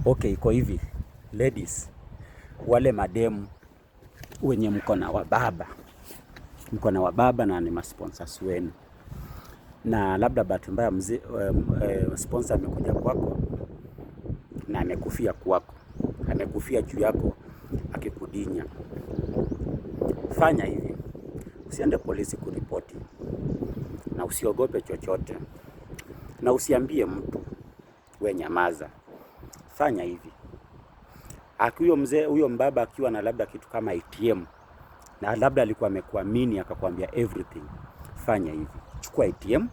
Okay, iko hivi ladies, wale mademu wenye mko na wababa na ni masponsors wenu, na labda bahati mbaya sponsor amekuja kwako na amekufia kwako, amekufia juu yako akikudinya. Fanya hivi, usiende polisi kuripoti na usiogope chochote na usiambie mtu, we nyamaza. Fanya hivi, akiyo mzee huyo mbaba akiwa na labda kitu kama ATM na labda alikuwa amekuamini akakwambia everything, fanya hivi, chukua ATM,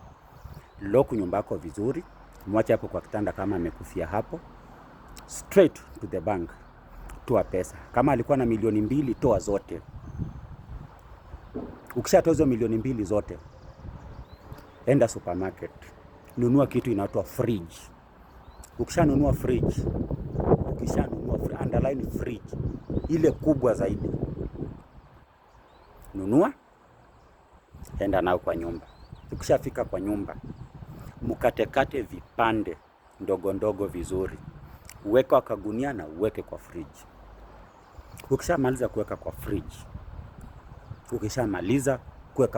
lock nyumba yako vizuri, mwache hapo kwa kitanda kama amekufia hapo, straight to the bank, toa pesa. Kama alikuwa na milioni 2, toa zote. Ukishatoa hizo milioni 2 zote, enda supermarket, nunua kitu inaitwa fridge. Ukishanunua fridge, underline fridge, ile kubwa zaidi, nunua, enda nao kwa nyumba. Ukishafika kwa nyumba, mkatekate vipande ndogo ndogo vizuri, uweka kagunia na uweke kwa fridge. Ukishamaliza kuweka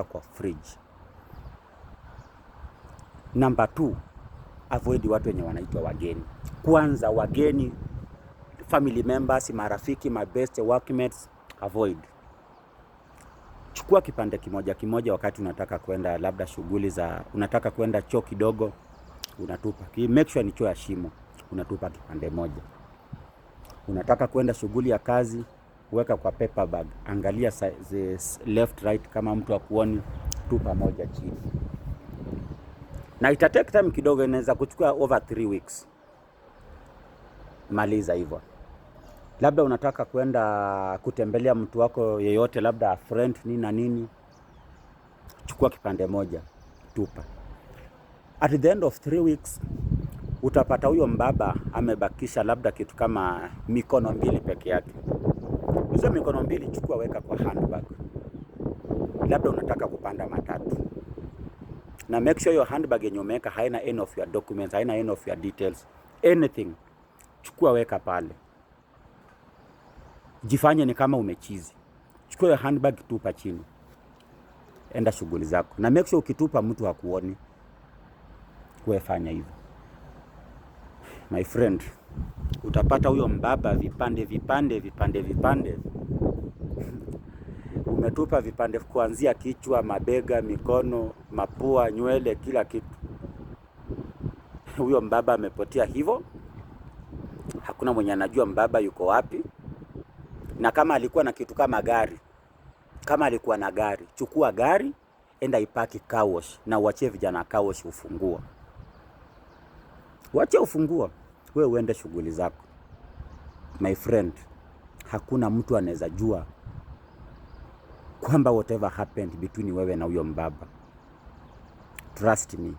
kwa fridge, Number 2, avoid watu wenye wanaitwa wageni. Kwanza wageni, family members, marafiki, my best workmates, avoid. Chukua kipande kimoja wakati unataka kwenda labda shughuli za, unataka kwenda choo kidogo, unatupa. Make sure ni choo ya shimo, unatupa kipande moja. Unataka kwenda shughuli ya kazi, weka kwa paper bag, angalia left right, kama mtu akuoni, tupa moja chini. Na ita take time kidogo, inaweza kuchukua over 3 weeks. Maliza hivyo. Labda unataka kwenda kutembelea mtu wako yeyote, labda friend nini na nini, chukua kipande moja, tupa. At the end of 3 weeks, utapata huyo mbaba amebakisha labda kitu kama mikono 2 peke yake. Hizo mikono 2 chukua, weka kwa handbag. Labda unataka kupanda matatu, na make sure your handbag yenye umeweka haina any of your documents, haina any of your details, anything. Chukua, weka pale, jifanye ni kama umechizi. Chukua your handbag, tupa chini, enda shughuli zako, na make sure ukitupa mtu hakuoni. Wewe fanya hivyo my friend, utapata huyo mbaba vipande. Umetupa vipande kuanzia kichwa, mabega, mikono, mapua, nywele, kila kitu. Huyo mbaba amepotea hivyo. Hakuna mwenye anajua mbaba yuko wapi. Na kama alikuwa na kitu kama gari, kama alikuwa na gari, chukua gari, enda ipaki car wash, na uachie vijana car wash ufunguo. Wacha ufunguo, wewe uende shughuli zako. My friend, hakuna mtu anaweza jua kwamba whatever happened between wewe na huyo mbaba. Trust me.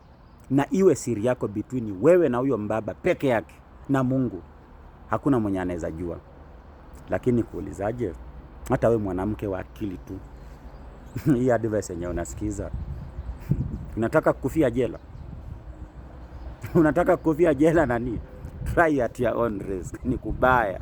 Na iwe siri yako between wewe na huyo mbaba peke yake na Mungu. Hakuna mwenye anaweza jua. Lakini kuulizaje, hata wewe mwanamke wa akili tu, hii advice yenye unasikiza, unataka kufia jela? Unataka kufia jela nani? Try at your own risk. Ni kubaya.